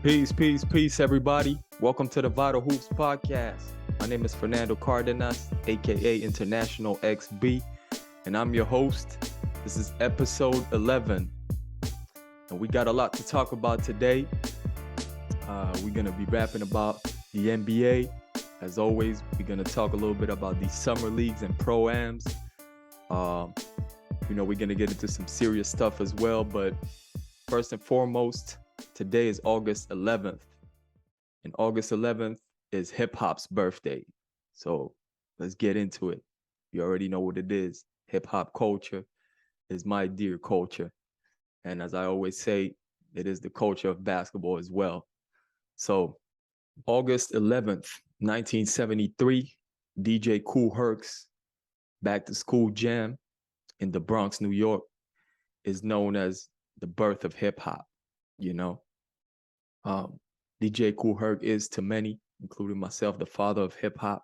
Peace, everybody. Welcome to the VITAL HOOPS Podcast. My name is Fernando Cardenas, aka International XB, and I'm your host. This is episode 11, and we got a lot to talk about today. We're going to be rapping about the NBA. As always, we're going to talk a little bit about the summer leagues and pro-ams. We're going to get into some serious stuff as well, but first and foremost, today is August 11th, and August 11th is hip-hop's birthday. So let's get into it. You already know what it is. Hip-hop culture is my dear culture. And as I always say, it is the culture of basketball as well. So August 11th, 1973, DJ Kool Herc's Back to School Jam in the Bronx, New York is known as the birth of hip-hop. DJ Kool Herc is to many, including myself, the father of hip hop.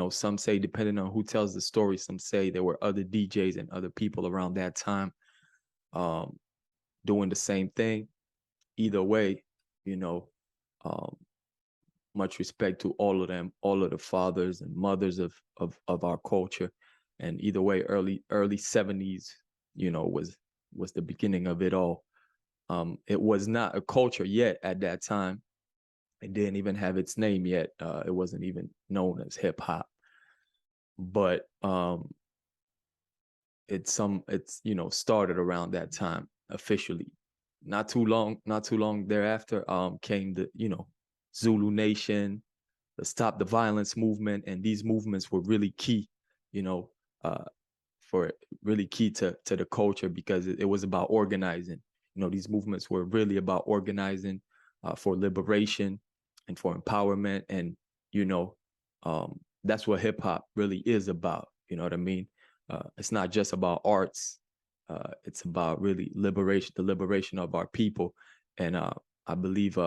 Some say, depending on who tells the story, some say there were other DJs and other people around that time doing the same thing. Either way, much respect to all of them, all of the fathers and mothers of our culture. And either way, early 70s, was the beginning of it all. It was not a culture yet at that time. It didn't even have its name yet. It wasn't even known as hip hop. But it's started around that time officially. Not too long thereafter came the Zulu Nation, the Stop the Violence movement, and these movements were really key, for really key to the culture because it was about organizing. These movements were really about organizing for liberation and for empowerment. And, that's what hip hop really is about. You know what I mean? It's not just about arts. It's about really liberation, the liberation of our people. And I believe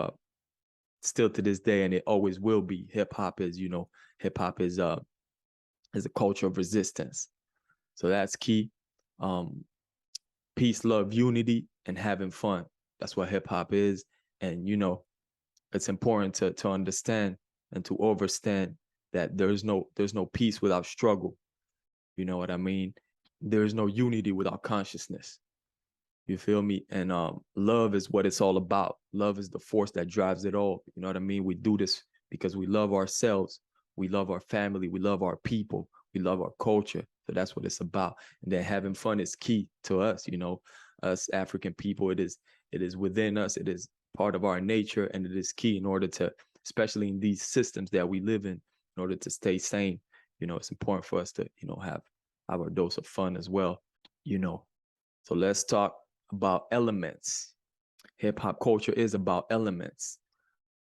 still to this day, and it always will be, hip hop is a culture of resistance. So that's key. Peace, love, unity, and having fun. That's what hip hop is. And, it's important to understand and to understand that there's no peace without struggle. You know what I mean? There's no unity without consciousness. You feel me? And love is what it's all about. Love is the force that drives it all. You know what I mean? We do this because we love ourselves. We love our family. We love our people. We love our culture. So that's what it's about. And then having fun is key to us, us African people. It is within us. It is part of our nature, and it is key in order to, especially in these systems that we live in order to stay sane. It's important for us to, have our dose of fun as well, So let's talk about elements. Hip hop culture is about elements.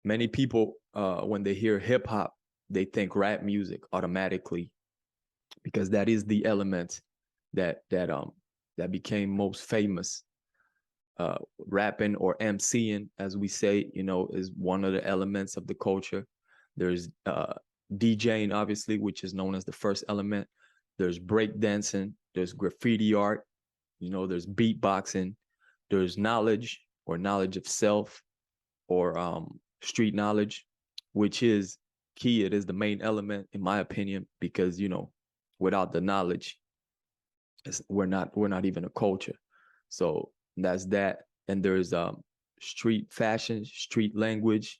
Many people, when they hear hip hop, they think rap music automatically, because that is the element that became most famous. Rapping or MCing, as we say, is one of the elements of the culture. There's DJing, obviously, which is known as the first element. There's breakdancing. There's graffiti art. There's beatboxing. There's knowledge or knowledge of self, or street knowledge, which is key. It is the main element, in my opinion, because without the knowledge, we're not even a culture. So that's that. And there's street fashion, street language,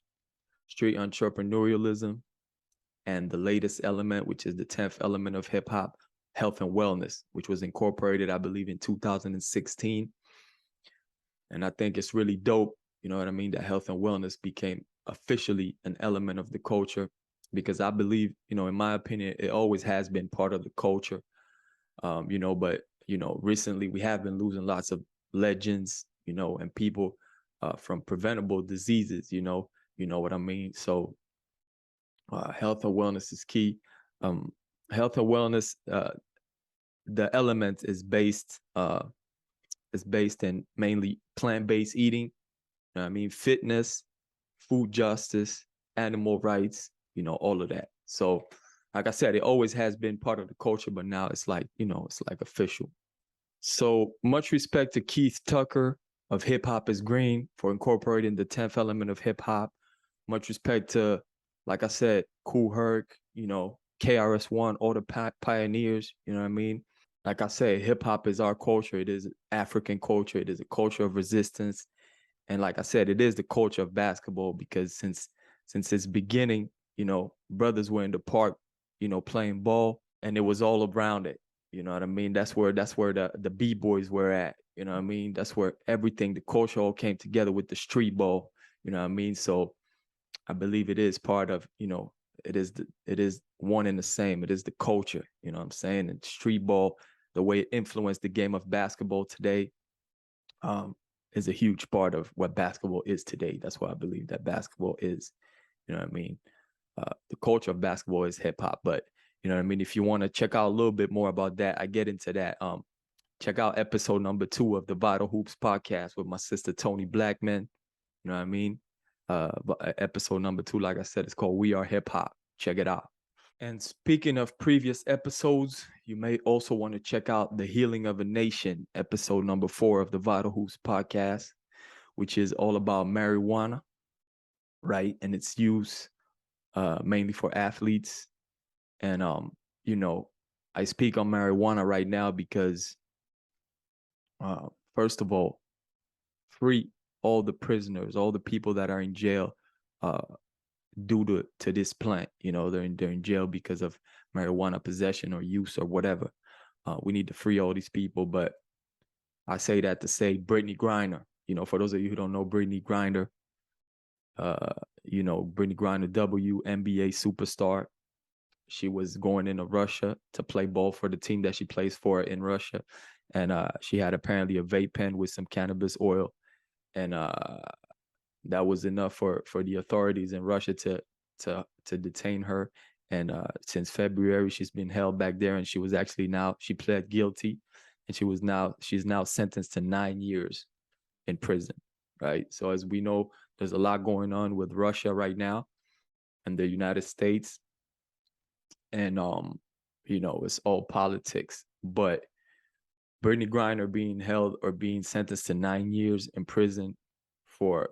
street entrepreneurialism, and the latest element, which is the 10th element of hip hop, health and wellness, which was incorporated, I believe, in 2016. And I think it's really dope, you know what I mean, that health and wellness became officially an element of the culture, because I believe, in my opinion, it always has been part of the culture. But recently we have been losing lots of legends, and people from preventable diseases, you know what I mean? So health and wellness is key. Health and wellness, the element is based in mainly plant-based eating, fitness, food justice, animal rights, all of that. So like I said, it always has been part of the culture, but now it's like, it's like official. So much respect to Keith Tucker, of Hip Hop is Green for incorporating the 10th element of hip hop. Much respect to, like I said, Kool Herc, KRS-One, all the pioneers, you know what I mean? Like I said, hip hop is our culture. It is African culture. It is a culture of resistance. And like I said, it is the culture of basketball because since its beginning, brothers were in the park, playing ball, and it was all around it. You know what I mean? That's where the B-boys were at. You know what I mean? That's where everything, the culture all came together with the street ball. You know what I mean? So I believe it is part of, it is one and the same. It is the culture, you know what I'm saying? And street ball, the way it influenced the game of basketball today, is a huge part of what basketball is today. That's why I believe that basketball is, you know what I mean? The culture of basketball is hip hop, but you know what I mean? If you want to check out a little bit more about that, I get into that. Check out episode number 2 of the VITAL HOOPS Podcast with my sister, Tony Blackman. You know what I mean? Episode number 2, like I said, it's called We Are Hip Hop. Check it out. And speaking of previous episodes, you may also want to check out The Healing of a Nation, episode number 4 of the VITAL HOOPS Podcast, which is all about marijuana, right? And its use mainly for athletes. And, I speak on marijuana right now because, first of all, free all the prisoners, all the people that are in jail due to this plant. They're in jail because of marijuana possession or use or whatever. We need to free all these people. But I say that to say Brittney Griner, for those of you who don't know Brittney Griner, Brittney Griner, WNBA superstar. She was going into Russia to play ball for the team that she plays for in Russia. And she had apparently a vape pen with some cannabis oil. And that was enough for the authorities in Russia to detain her. And since February, she's been held back there. And she pled guilty. And she's now sentenced to 9 years in prison, right? So as we know, there's a lot going on with Russia right now and the United States. And, it's all politics. But Brittney Griner being held or being sentenced to 9 years in prison for,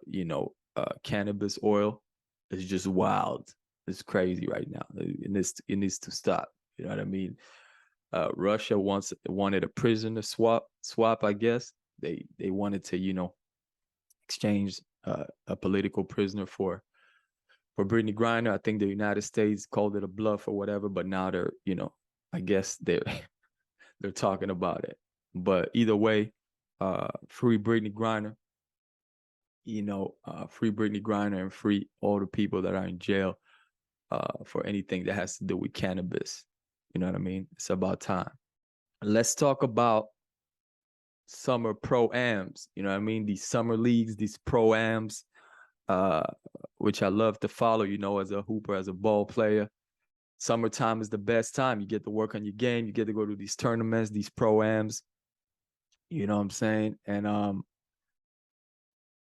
cannabis oil is just wild. It's crazy right now. It needs to stop. You know what I mean? Russia wanted a prisoner swap, I guess. They wanted to, exchange a political prisoner for Brittney Griner. I think the United States called it a bluff or whatever, but now they're, I guess they're talking about it. But either way, free Brittney Griner, free Brittney Griner and free all the people that are in jail for anything that has to do with cannabis. You know what I mean? It's about time. Let's talk about summer pro-ams. You know what I mean? These summer leagues, these pro-ams, which I love to follow, as a hooper, as a ball player. Summertime is the best time. You get to work on your game. You get to go to these tournaments, these pro-ams. You know what I'm saying? And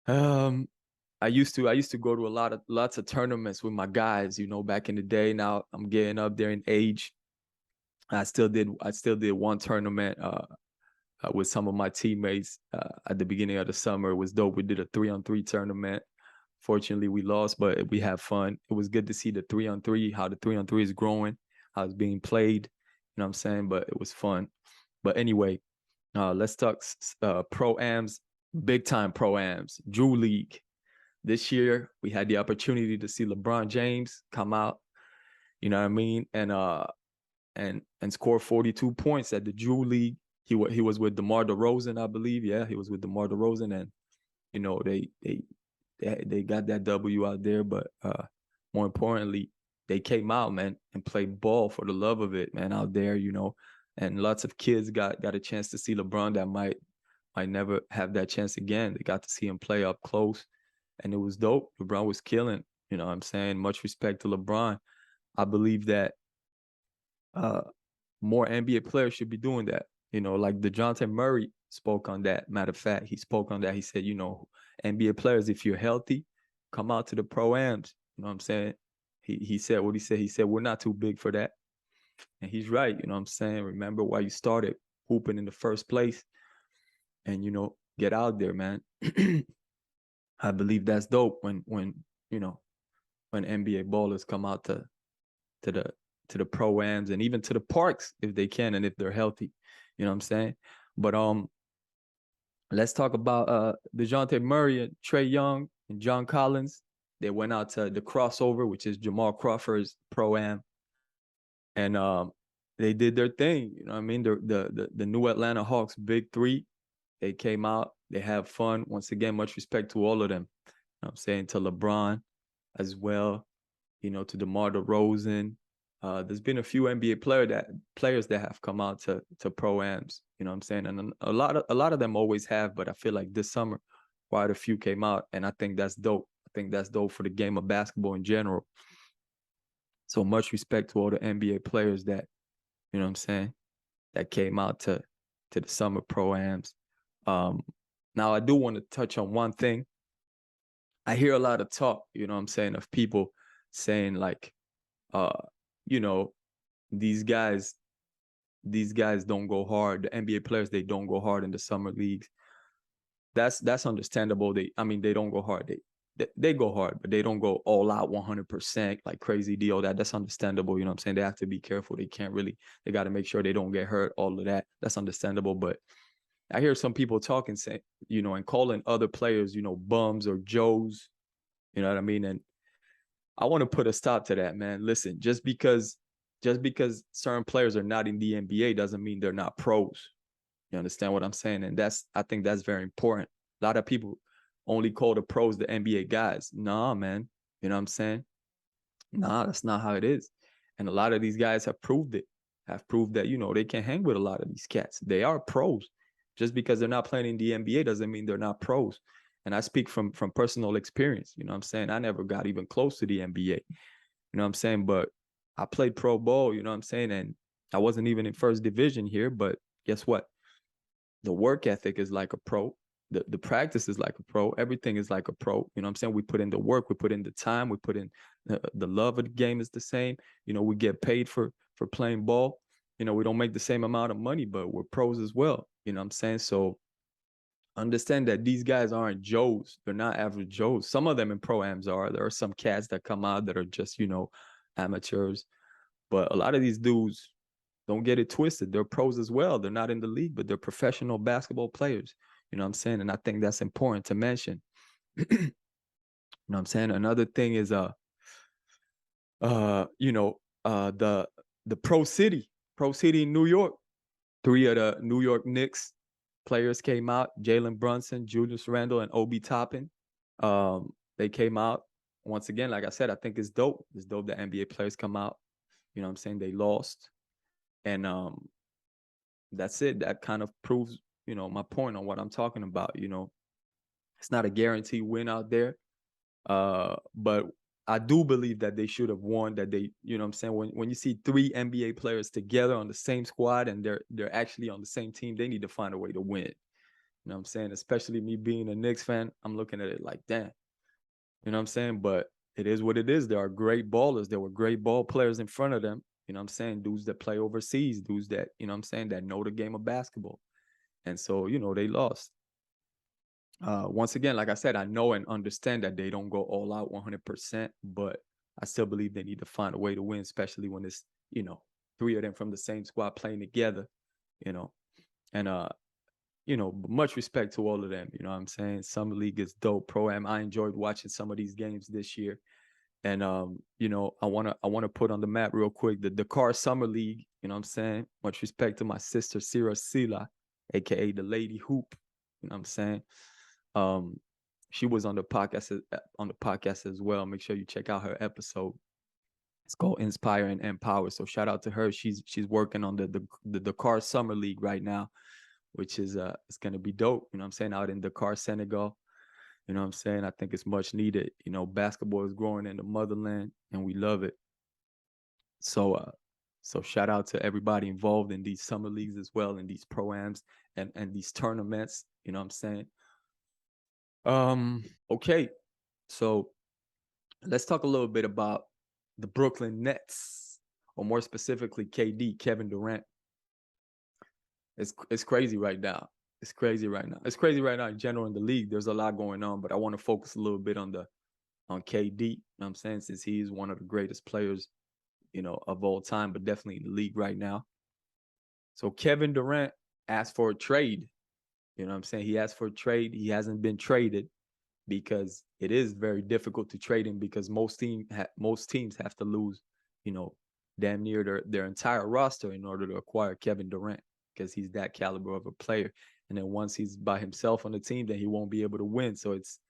I used to go to lots of tournaments with my guys, back in the day. Now I'm getting up there in age. I still did one tournament with some of my teammates at the beginning of the summer. It was dope. We did a 3-on-3 tournament. Fortunately, we lost, but we had fun. It was good to see the 3-on-3, how the 3-on-3 is growing, how it's being played. You know what I'm saying? But it was fun. But anyway, let's talk pro-ams, big-time pro-ams, Drew League. This year, we had the opportunity to see LeBron James come out, you know what I mean, and score 42 points at the Drew League. He was with DeMar DeRozan, I believe. Yeah, he was with DeMar DeRozan, and they got that W out there. But more importantly, they came out, man, and played ball for the love of it, man, out there, and lots of kids got a chance to see LeBron that might never have that chance again. They got to see him play up close, and it was dope. LeBron was killing, you know what I'm saying? Much respect to LeBron. I believe that more NBA players should be doing that. Like DeJounte Murray spoke on that. Matter of fact, he spoke on that. He said, NBA players, if you're healthy, come out to the pro-ams. You know what I'm saying? He said what he said. He said, we're not too big for that. And he's right. You know what I'm saying? Remember why you started hooping in the first place. And, get out there, man. I believe that's dope when when NBA ballers come out to the pro-ams and even to the parks if they can and if they're healthy. You know what I'm saying? But let's talk about DeJounte Murray and Trae Young and John Collins. They went out to the crossover, which is Jamal Crawford's pro-am. And they did their thing. You know what I mean? The new Atlanta Hawks big three. They came out, they have fun. Once again, much respect to all of them. You know what I'm saying? To LeBron as well, to DeMar DeRozan. There's been a few NBA players that have come out to pro-ams, you know what I'm saying? And a lot of them always have, but I feel like this summer quite a few came out, and I think that's dope. I think that's dope for the game of basketball in general. So much respect to all the NBA players that, you know what I'm saying, that came out to the summer pro-ams. Now I do want to touch on one thing. I hear a lot of talk, you know what I'm saying, of people saying like, these guys don't go hard. The NBA players, they don't go hard in the summer leagues. That's understandable. They don't go hard. They go hard, but they don't go all out 100%, like crazy deal. That's understandable. You know what I'm saying? They have to be careful. They got to make sure they don't get hurt, all of that. That's understandable. But I hear some people talking, saying, and calling other players, bums or Joes, you know what I mean? And I want to put a stop to that, man. Listen, just because certain players are not in the NBA doesn't mean they're not pros. You understand what I'm saying? And I think that's very important. A lot of people only call the pros the NBA guys. Nah, man. You know what I'm saying? Nah, that's not how it is. And a lot of these guys have proved that, they can hang with a lot of these cats. They are pros. Just because they're not playing in the NBA doesn't mean they're not pros. And I speak from personal experience. You know what I'm saying? I never got even close to the NBA. You know what I'm saying? But I played pro ball, you know what I'm saying? And I wasn't even in first division here, but guess what? The work ethic is like a pro. The practice is like a pro. Everything is like a pro. You know what I'm saying? We put in the work, we put in the time, we put in the love of the game is the same. We get paid for playing ball. We don't make the same amount of money, but we're pros as well. You know what I'm saying? So understand that these guys aren't Joes. They're not average Joes. Some of them in pro-ams are. There are some cats that come out that are just, amateurs. But a lot of these dudes, don't get it twisted. They're pros as well. They're not in the league, but they're professional basketball players. You know what I'm saying? And I think that's important to mention. You know what I'm saying? Another thing is the Pro City in New York. 3 of the New York Knicks players came out: Jalen Brunson, Julius Randle, and Obi Toppin. They came out. Once again, like I said, I think it's dope. It's dope that NBA players come out. You know what I'm saying? They lost. And that's it. That kind of proves, my point on what I'm talking about. It's not a guaranteed win out there. But I do believe that they should have won, that they, you know what I'm saying? When you see 3 NBA players together on the same squad and they're actually on the same team, they need to find a way to win. You know what I'm saying? Especially me being a Knicks fan, I'm looking at it like, damn. You know what I'm saying? But it is what it is. There are great ballers. There were great ball players in front of them. You know what I'm saying? Dudes that play overseas, dudes that, you know what I'm saying, that know the game of basketball. And so, they lost. Once again, like I said, I know and understand that they don't go all out 100%, but I still believe they need to find a way to win, especially when it's, 3 of them from the same squad playing together, and, much respect to all of them. You know what I'm saying? Summer League is dope. Pro-Am, I enjoyed watching some of these games this year. And, I want to put on the map real quick, the Dakar Summer League, you know what I'm saying? Much respect to my sister, Sira Sila, aka the Lady Hoop, you know what I'm saying? She was on the podcast as well. Make sure you check out her episode. It's called Inspire and Empower. So shout out to her. She's working on the Dakar Summer League right now, which is it's gonna be dope. You know what I'm saying? Out in Dakar, Senegal. You know what I'm saying? I think it's much needed. Basketball is growing in the motherland, and we love it. So shout out to everybody involved in these summer leagues as well, in these pro-ams and these tournaments. You know what I'm saying? Okay, so let's talk a little bit about the Brooklyn Nets, or more specifically KD, Kevin Durant. It's crazy right now. It's crazy right now. It's crazy right now in general in the league. There's a lot going on, but I want to focus a little bit on KD. You know what I'm saying? Since he's one of the greatest players, of all time, but definitely in the league right now. So Kevin Durant asked for a trade. You know what I'm saying? He asked for a trade. He hasn't been traded because it is very difficult to trade him because most teams have to lose, damn near their entire roster in order to acquire Kevin Durant because he's that caliber of a player. And then once he's by himself on the team, then he won't be able to win. So it's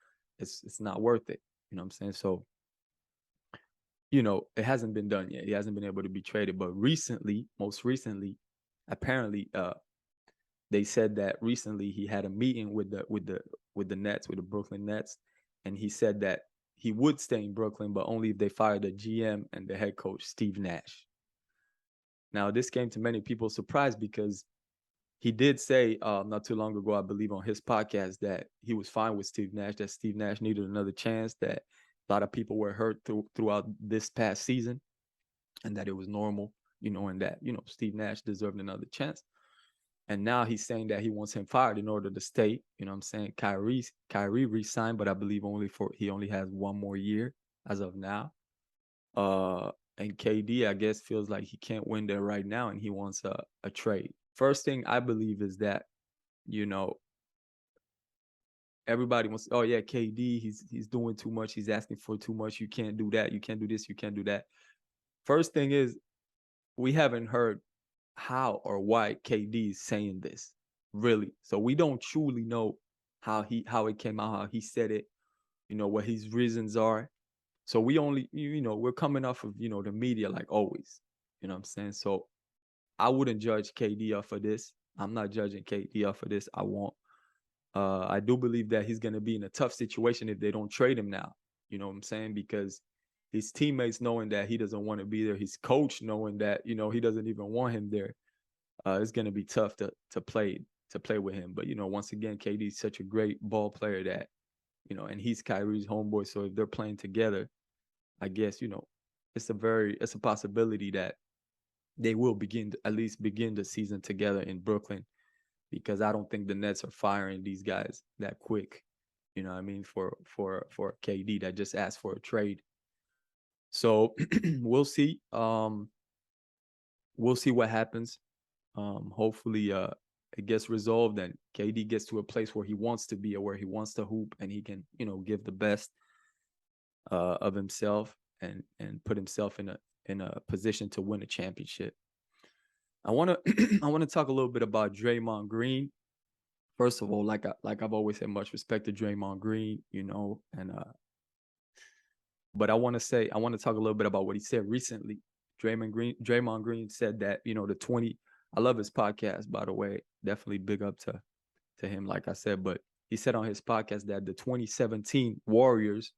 not worth it. You know what I'm saying? So, it hasn't been done yet. He hasn't been able to be traded. But most recently, apparently, they said that recently he had a meeting with the Nets, with the Brooklyn Nets, and he said that he would stay in Brooklyn, but only if they fired the GM and the head coach, Steve Nash. Now, this came to many people's surprise because he did say not too long ago, I believe on his podcast, that he was fine with Steve Nash, that Steve Nash needed another chance, that a lot of people were hurt throughout this past season, and that it was normal, and that, Steve Nash deserved another chance. And now he's saying that he wants him fired in order to stay. You know what I'm saying? Kyrie re-signed, but I believe he only has one more year as of now. And KD, I guess, feels like he can't win there right now, and he wants a trade. First thing I believe is that, everybody wants, oh yeah, KD, he's doing too much, he's asking for too much, you can't do that, you can't do this, you can't do that. First thing is, we haven't heard how or why KD is saying this, really. So we don't truly know how it came out, how he said it, what his reasons are. So we only, we're coming off of, the media like always. You know what I'm saying? So I wouldn't judge KD off of this. I'm not judging KD off of this. I won't. I do believe that he's going to be in a tough situation if they don't trade him now. You know what I'm saying? Because his teammates knowing that he doesn't want to be there, his coach knowing that, he doesn't even want him there, it's going to be tough to play with him. But, once again, KD is such a great ball player that, and he's Kyrie's homeboy. So if they're playing together, I guess, it's a possibility that they will at least begin the season together in Brooklyn, because I don't think the Nets are firing these guys that quick. You know what I mean? For KD that just asked for a trade. So we'll see. We'll see what happens. Hopefully it gets resolved and KD gets to a place where he wants to be or where he wants to hoop, and he can, give the best of himself and put himself in a position to win a championship. I want to talk a little bit about Draymond Green. First of all, like I've always had much respect to Draymond Green, and but I want to talk a little bit about what he said recently. Draymond Green said that, I love his podcast, by the way. Definitely big up to him, like I said. But he said on his podcast that the 2017 Warriors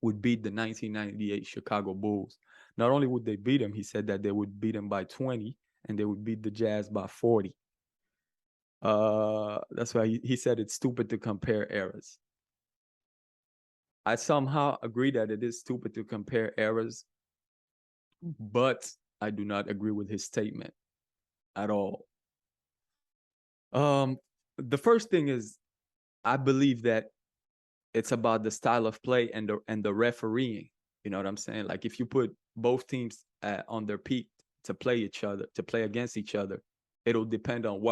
would beat the 1998 Chicago Bulls. Not only would they beat them, he said that they would beat them by 20 and they would beat the Jazz by 40. That's why he said it's stupid to compare eras. I somehow agree that it is stupid to compare eras, but I do not agree with his statement at all. The first thing is, I believe that it's about the style of play and the refereeing. You know what I'm saying? Like if you put both teams on their peak to play against each other, it'll depend on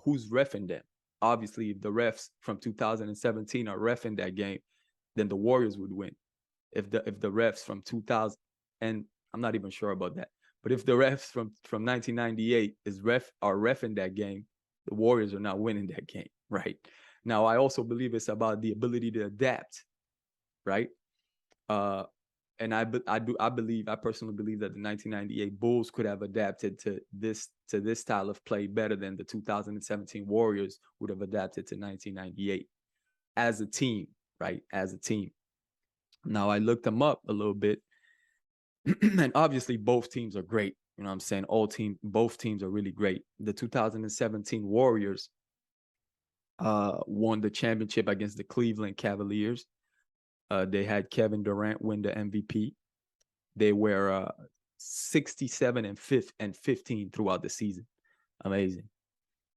who's reffing them. Obviously, if the refs from 2017 are reffing that game, then the Warriors would win. If the refs from 2000, and I'm not even sure about that, but if the refs from 1998 are reffing that game, the Warriors are not winning that game, right? Now, I also believe it's about the ability to adapt, right? And I personally believe that the 1998 Bulls could have adapted to this style of play better than the 2017 Warriors would have adapted to 1998 as a team, right? As a team. Now, I looked them up a little bit, and obviously both teams are great. You know what I'm saying? Both teams are really great. The 2017 Warriors won the championship against the Cleveland Cavaliers. They had Kevin Durant win the MVP. They were 67 and 15 throughout the season. Amazing.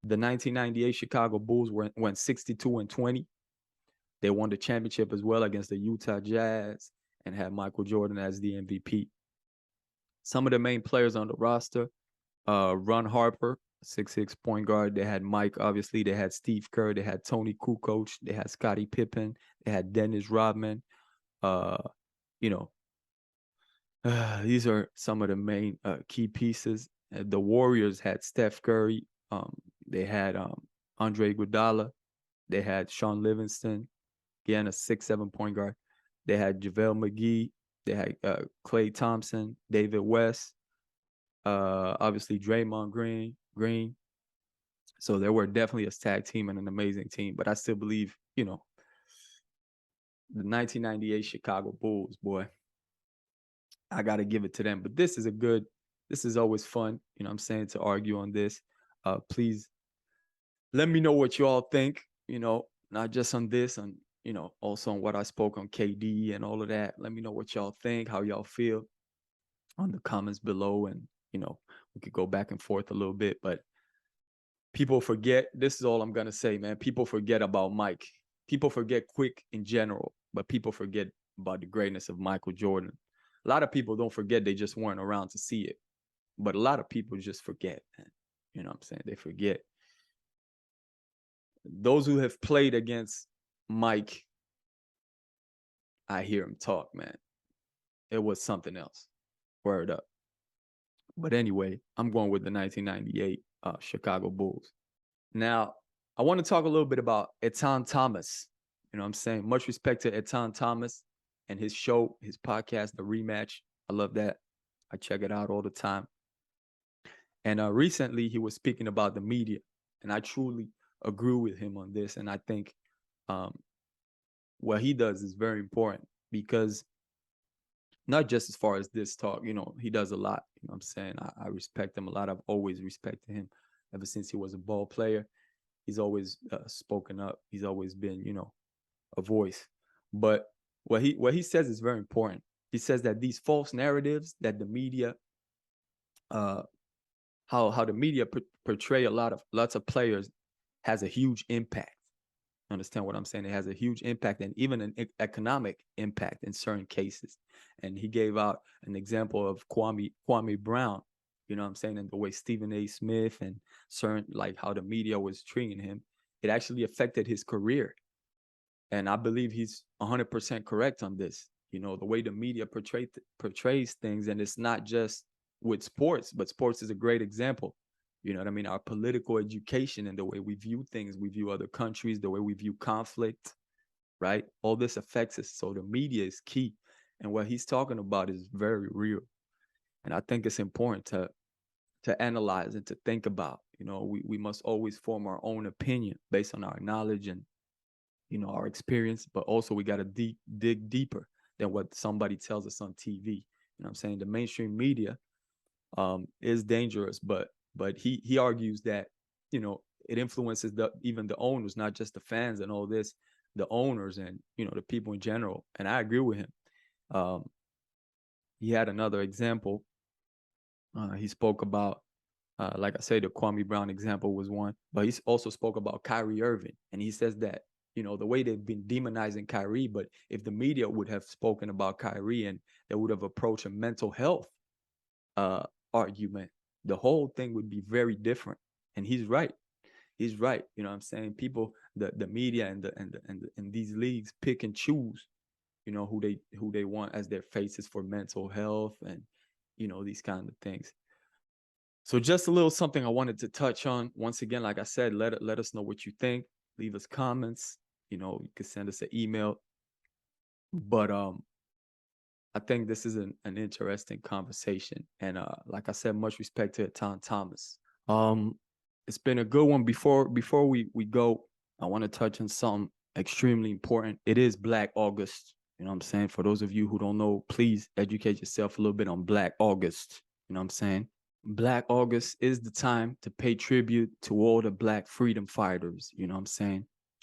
The 1998 Chicago Bulls went 62-20. They won the championship as well against the Utah Jazz and had Michael Jordan as the MVP. Some of the main players on the roster, Ron Harper, 6'6" point guard. They had Mike, obviously. They had Steve Kerr. They had Tony Kukoc. They had Scottie Pippen. They had Dennis Rodman. These are some of the main key pieces. The Warriors had Steph Curry. They had Andre Iguodala. They had Sean Livingston, again, a 6'7" point guard. They had JaVale McGee. They had Klay Thompson, David West, obviously Draymond Green. So they were definitely a tag team and an amazing team. But I still believe, the 1998 Chicago Bulls, boy, I got to give it to them. But this is always fun, to argue on this. Please let me know what you all think, not just on this, also on what I spoke on KD and all of that. Let me know what y'all think, how y'all feel on the comments below. And, we could go back and forth a little bit, but people forget, this is all I'm going to say, man. People forget about Mike. People forget quick in general, but people forget about the greatness of Michael Jordan. A lot of people don't forget, they just weren't around to see it. But a lot of people just forget, man. You know what I'm saying? They forget. Those who have played against Mike, I hear him talk, man. It was something else. Word up. But anyway, I'm going with the 1998 Chicago Bulls. Now, I want to talk a little bit about Etan Thomas. Much respect to Etan Thomas and his show, his podcast, The Rematch. I love that. I check it out all the time. And recently, he was speaking about the media. And I truly agree with him on this. And I think what he does is very important, because not just as far as this talk, he does a lot. I respect him a lot. I've always respected him ever since he was a ball player. He's always spoken up. He's always been, a voice. But what he says is very important. He says that these false narratives that the media, how the media portray lots of players has a huge impact. Understand what I'm saying? It has a huge impact, and even an economic impact in certain cases. And he gave out an example of Kwame Brown, and the way Stephen A. Smith and certain, like how the media was treating him, it actually affected his career. And I believe he's 100% correct on this. The way the media portrays things, and it's not just with sports, but sports is a great example. You know what I mean? Our political education and the way we view things, we view other countries, the way we view conflict, right? All this affects us. So the media is key. And what he's talking about is very real. And I think it's important to analyze and to think about. We must always form our own opinion based on our knowledge and, our experience. But also we got to dig deeper than what somebody tells us on TV. The mainstream media is dangerous, but he argues that, it influences even the owners, not just the fans and all this, the owners and, the people in general. And I agree with him. He had another example. He spoke about, like I said, the Kwame Brown example was one, but he also spoke about Kyrie Irving. And he says that, the way they've been demonizing Kyrie, but if the media would have spoken about Kyrie and they would have approached a mental health argument, the whole thing would be very different. And he's right. He's right. People, the media and these leagues pick and choose, who they want as their faces for mental health and, these kind of things. So just a little something I wanted to touch on. Once again, like I said, let us know what you think. Leave us comments. You can send us an email. But I think this is an interesting conversation. And like I said, much respect to Etan Thomas. It's been a good one. Before we go, I want to touch on something extremely important. It is Black August. For those of you who don't know, please educate yourself a little bit on Black August. Black August is the time to pay tribute to all the Black freedom fighters,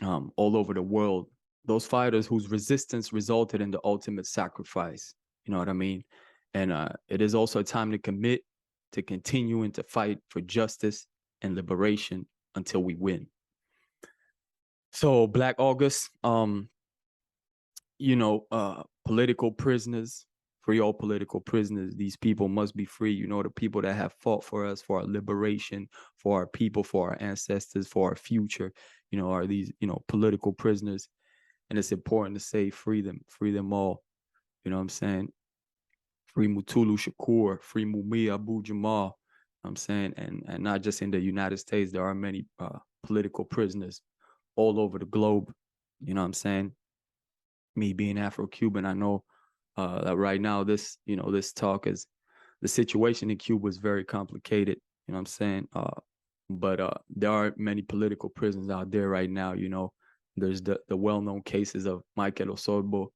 all over the world. Those fighters whose resistance resulted in the ultimate sacrifice. You know what I mean? And it is also a time to commit to continuing to fight for justice and liberation until we win. So Black August, political prisoners, free all political prisoners. These people must be free. The people that have fought for us, for our liberation, for our people, for our ancestors, for our future, are these, political prisoners. And it's important to say, free them all. You know what I'm saying? Free Mutulu Shakur, free Mumia Abu-Jamal. I'm saying, and not just in the United States, there are many political prisoners all over the globe. You know what I'm saying? Me being Afro-Cuban, I know that right now this talk is, the situation in Cuba is very complicated. You know what I'm saying? But there are many political prisoners out there right now. There's the well-known cases of Michael Osorbo,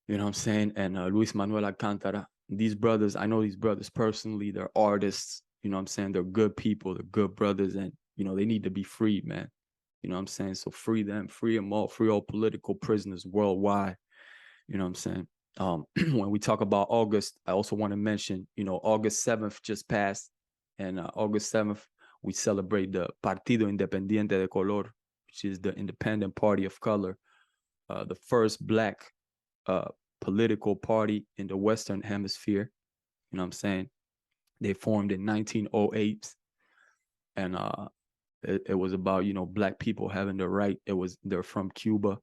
you know what I'm saying, and Luis Manuel Alcantara. These brothers, I know these brothers personally. They're artists. You know what I'm saying? They're good people. They're good brothers, and they need to be freed, man. You know what I'm saying? So free them all, free all political prisoners worldwide. You know what I'm saying? When we talk about August, I also want to mention, August 7th just passed, and August 7th, we celebrate the Partido Independiente de Color, which is the Independent Party of Color, the first Black political party in the Western Hemisphere. You know what I'm saying? They formed in 1908, and it was about, Black people having the right. They're from Cuba,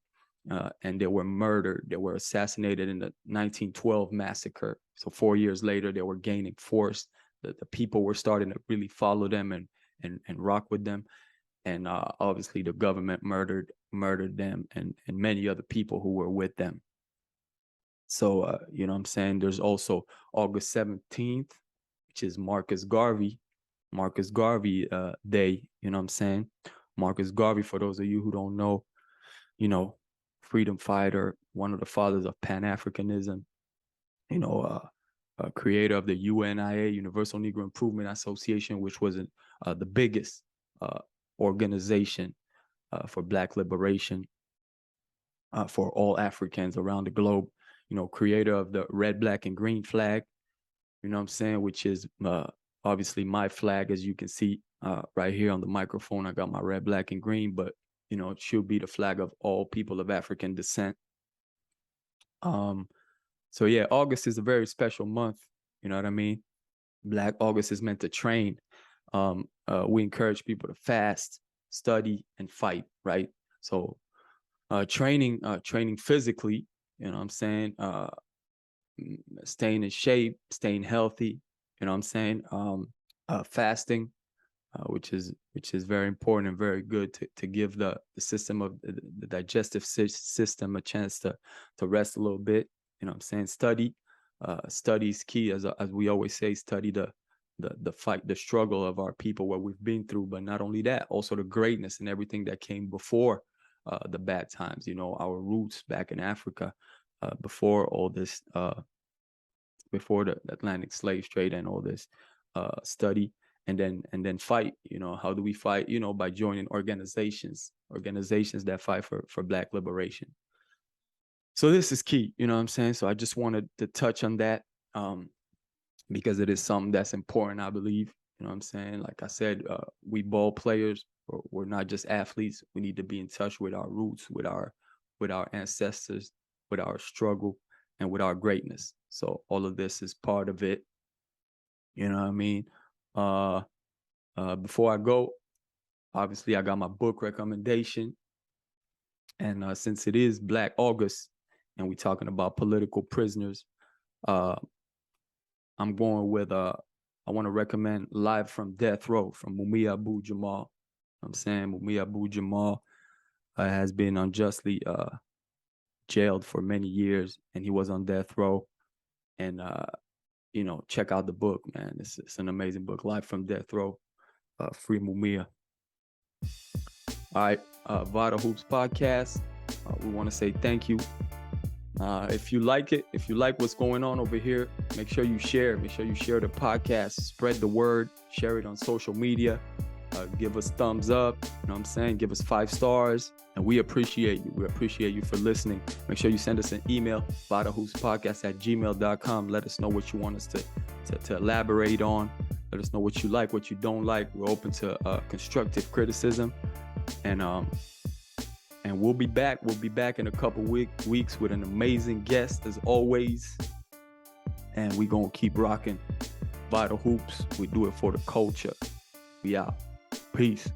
and they were murdered. They were assassinated in the 1912 massacre. So 4 years later, they were gaining force. The people were starting to really follow them and rock with them. And obviously the government murdered them and many other people who were with them. So, you know what I'm saying? There's also August 17th, which is Marcus Garvey Day. You know what I'm saying? Marcus Garvey, for those of you who don't know, freedom fighter, one of the fathers of Pan-Africanism, creator of the UNIA, Universal Negro Improvement Association, which was the biggest organization for Black liberation for all Africans around the globe. Creator of the red, black, and green flag, you know what I'm saying, which is obviously my flag, as you can see right here on the microphone. I got my red, black, and green, but, it should be the flag of all people of African descent. So yeah, August is a very special month. You know what I mean? Black August is meant to train. We encourage people to fast, study, and fight, right? So training physically, you know what I'm saying? Staying in shape, staying healthy, you know what I'm saying? Fasting, which is very important and very good to give the system of the digestive system a chance to rest a little bit. You know what I'm saying? Study is key, as we always say. Study the fight, the struggle of our people, what we've been through, but not only that, also the greatness and everything that came before the bad times. Our roots back in Africa, before all this, before the Atlantic slave trade and all this. Study and then fight. How do we fight? By joining organizations that fight for Black liberation. So this is key, you know what I'm saying? So I just wanted to touch on that because it is something that's important, I believe. You know what I'm saying? Like I said, we ball players, we're not just athletes. We need to be in touch with our roots, with our ancestors, with our struggle, and with our greatness. So all of this is part of it. You know what I mean? Before I go, obviously I got my book recommendation. And since it is Black August and we're talking about political prisoners, I'm going with, I want to recommend Live from Death Row from Mumia Abu-Jamal. I'm saying Mumia Abu-Jamal has been unjustly jailed for many years, and he was on death row. And, check out the book, man. It's an amazing book, Live from Death Row, free Mumia. All right, VITAL Hoops Podcast. We want to say thank you. If you like it, if you like what's going on over here, make sure you share. Make sure you share the podcast, spread the word, share it on social media. Give us thumbs up, you know what I'm saying? Give us 5 stars, and we appreciate you. We appreciate you for listening. Make sure you send us an email, vitalhoopspodcast@gmail.com. Let us know what you want us to elaborate on. Let us know what you like, what you don't like. We're open to constructive criticism. And we'll be back. We'll be back in a couple weeks with an amazing guest, as always. And we're going to keep rocking Vital Hoops. We do it for the culture. We out. Peace.